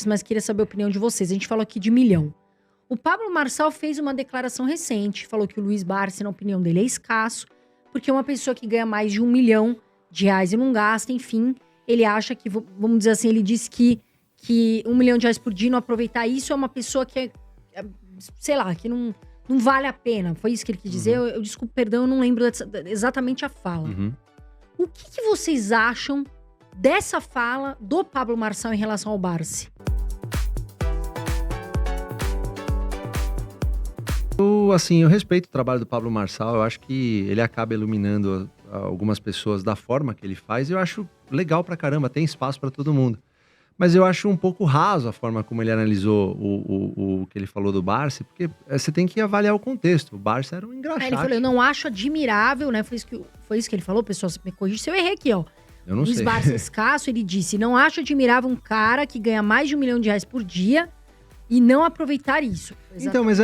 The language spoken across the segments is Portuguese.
mas queria saber a opinião de vocês. A gente falou aqui de milhão. O Pablo Marçal fez uma declaração recente, falou que o Luiz Barsi, na opinião dele, é escasso, porque uma pessoa que ganha mais de R$1 milhão e não gasta, enfim, ele acha que, vamos dizer assim, ele disse que R$1 milhão por dia, não aproveitar isso, é uma pessoa que sei lá, que não vale a pena. Foi isso que ele quis dizer. Eu desculpe, perdão, eu não lembro exatamente a fala. O que vocês acham dessa fala do Pablo Marçal em relação ao Barsi? Eu respeito o trabalho do Pablo Marçal. Eu acho que ele acaba iluminando algumas pessoas da forma que ele faz. Eu acho legal pra caramba, tem espaço pra todo mundo. Mas eu acho um pouco raso a forma como ele analisou o que ele falou do Barsi, porque você tem que avaliar o contexto. O Barsi era um engraxate. Ele falou, eu não acho admirável, né? Foi isso que ele falou, pessoal, você me corrige se eu errei aqui, ó. Eu não sei. Luiz Barsi escasso, ele disse, não acho admirável um cara que ganha mais de R$1 milhão por dia e não aproveitar isso. Então, mas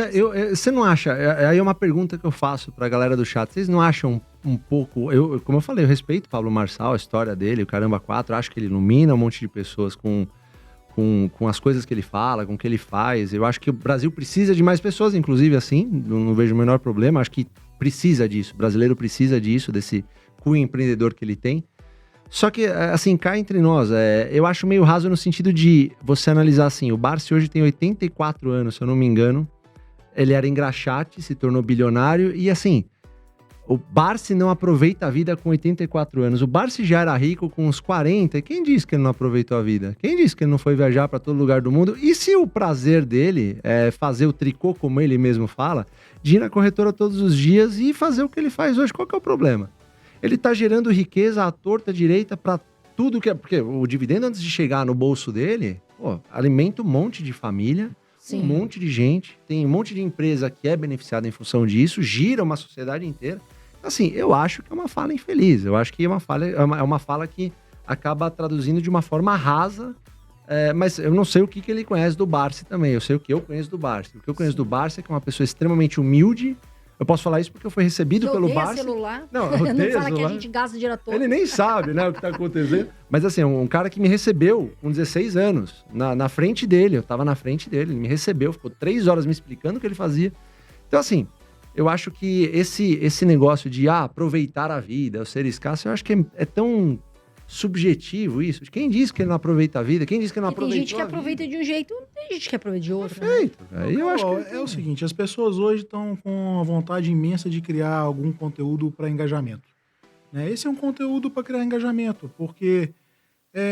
você não acha, aí é uma pergunta que eu faço pra galera do chat, vocês não acham um pouco, como eu falei, eu respeito o Pablo Marçal, a história dele, o Caramba 4, acho que ele ilumina um monte de pessoas com as coisas que ele fala, com o que ele faz. Eu acho que o Brasil precisa de mais pessoas, inclusive assim, não vejo o menor problema, acho que precisa disso, o brasileiro precisa disso, desse cunho empreendedor que ele tem. Só que, assim, cá entre nós, eu acho meio raso no sentido de você analisar assim, o Barsi hoje tem 84 anos, se eu não me engano, ele era engraxate, se tornou bilionário, e assim, o Barsi não aproveita a vida com 84 anos, o Barsi já era rico com uns 40, e quem disse que ele não aproveitou a vida? Quem disse que ele não foi viajar para todo lugar do mundo? E se o prazer dele é fazer o tricô, como ele mesmo fala, de ir na corretora todos os dias e fazer o que ele faz hoje, qual que é o problema? Ele tá gerando riqueza à torta direita para tudo que é... Porque o dividendo, antes de chegar no bolso dele, alimenta um monte de família, Sim. Um monte de gente, tem um monte de empresa que é beneficiada em função disso, gira uma sociedade inteira. Assim, eu acho que é uma fala infeliz. Eu acho que é uma fala que acaba traduzindo de uma forma rasa, mas eu não sei o que ele conhece do Barsi também. Eu sei o que eu conheço do Barsi. O que eu conheço do Barsi é que é uma pessoa extremamente humilde. Eu posso falar isso porque eu fui recebido pelo Barsi. Celular. Não, não odeia fala celular. que a gente gasta dinheiro à toa. Ele nem sabe, né, o que tá acontecendo. Mas assim, um cara que me recebeu com 16 anos, na frente dele. Eu tava na frente dele, ele me recebeu, ficou 3 horas me explicando o que ele fazia. Então assim, eu acho que esse negócio de aproveitar a vida, eu ser escasso, eu acho que é tão subjetivo isso. Quem disse que ele não aproveita a vida? Quem disse que não aproveitou a vida? Tem gente que aproveita de um jeito, tem gente que aproveita de outro. Perfeito. Aí eu acho que é o seguinte, as pessoas hoje estão com a vontade imensa de criar algum conteúdo para engajamento. Né? Esse é um conteúdo para criar engajamento, porque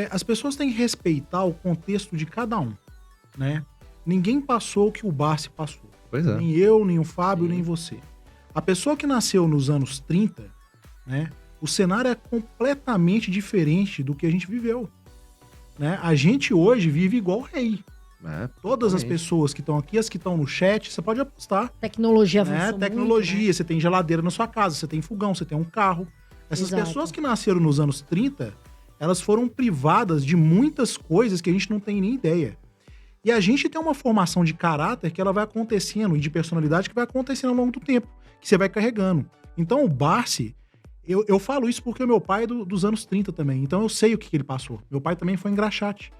as pessoas têm que respeitar o contexto de cada um. Né? Ninguém passou o que o Barsi passou. Pois é. Nem eu, nem o Fábio, nem você. A pessoa que nasceu nos anos 30, né? O cenário é completamente diferente do que a gente viveu. Né? A gente hoje vive igual rei. Todas as pessoas que estão aqui, as que estão no chat, você pode apostar. Tecnologia avançou Tecnologia, muito, né? Você tem geladeira na sua casa, você tem fogão, você tem um carro. Essas Exato. pessoas que nasceram nos anos 30, elas foram privadas de muitas coisas que a gente não tem nem ideia. E a gente tem uma formação de caráter que ela vai acontecendo, e de personalidade que vai acontecendo ao longo do tempo, que você vai carregando. Então o Barsi, eu falo isso porque o meu pai é dos anos 30 também, então eu sei o que ele passou. Meu pai também foi engraxate.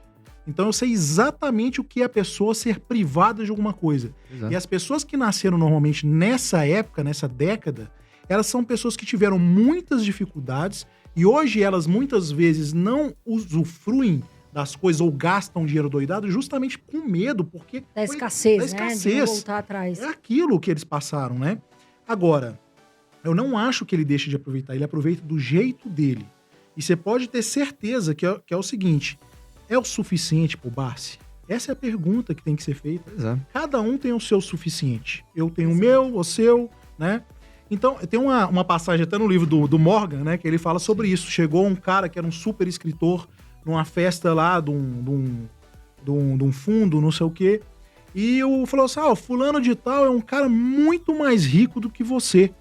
Então eu sei exatamente o que é a pessoa ser privada de alguma coisa. Exato. E as pessoas que nasceram normalmente nessa época, nessa década, elas são pessoas que tiveram muitas dificuldades e hoje elas muitas vezes não usufruem das coisas ou gastam dinheiro doidado justamente com medo, porque... Da escassez, da né? escassez. De não voltar atrás. É aquilo que eles passaram, né? Agora, eu não acho que ele deixe de aproveitar, ele aproveita do jeito dele. E você pode ter certeza que é o seguinte, é o suficiente pro Barsi? Essa é a pergunta que tem que ser feita. Exato. Cada um tem o seu suficiente. Eu tenho o meu, o seu, né? Então, tem uma passagem até no livro do Morgan, né? Que ele fala sobre isso. Chegou um cara que era um super escritor numa festa lá de um fundo, não sei o quê. E falou assim, fulano de tal é um cara muito mais rico do que você.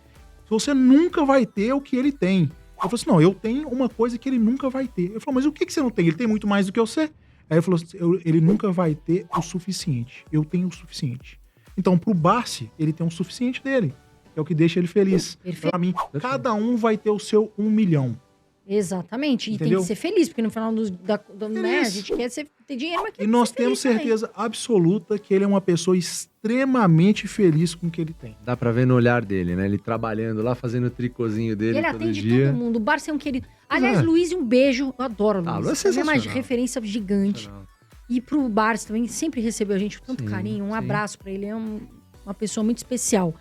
Você nunca vai ter o que ele tem. Eu falei assim, não, eu tenho uma coisa que ele nunca vai ter. Eu falei, mas o que você não tem? Ele tem muito mais do que você? Aí ele falou assim, ele nunca vai ter o suficiente. Eu tenho o suficiente. Então, pro Barsi, ele tem o suficiente dele. É o que deixa ele feliz. Pra mim, cada um vai ter o seu 1 milhão. Exatamente. E tem Entendeu? que ser feliz, porque no final do mês a Isso. gente quer ter dinheiro, mas quer E nós ser temos feliz certeza absoluta que ele é uma pessoa extremamente feliz com o que ele tem. Dá pra ver no olhar dele, né? Ele trabalhando lá, fazendo o tricôzinho dele Ele todo atende dia. todo mundo. O Barça é um querido. Aliás, É. Luiz, um beijo. Eu adoro o Luiz. Ah, Luiz é Pra mim sensacional. uma referência gigante. E pro Barça também, sempre recebeu a gente com tanto Sim, carinho. Um sim. abraço pra ele. É uma pessoa muito especial.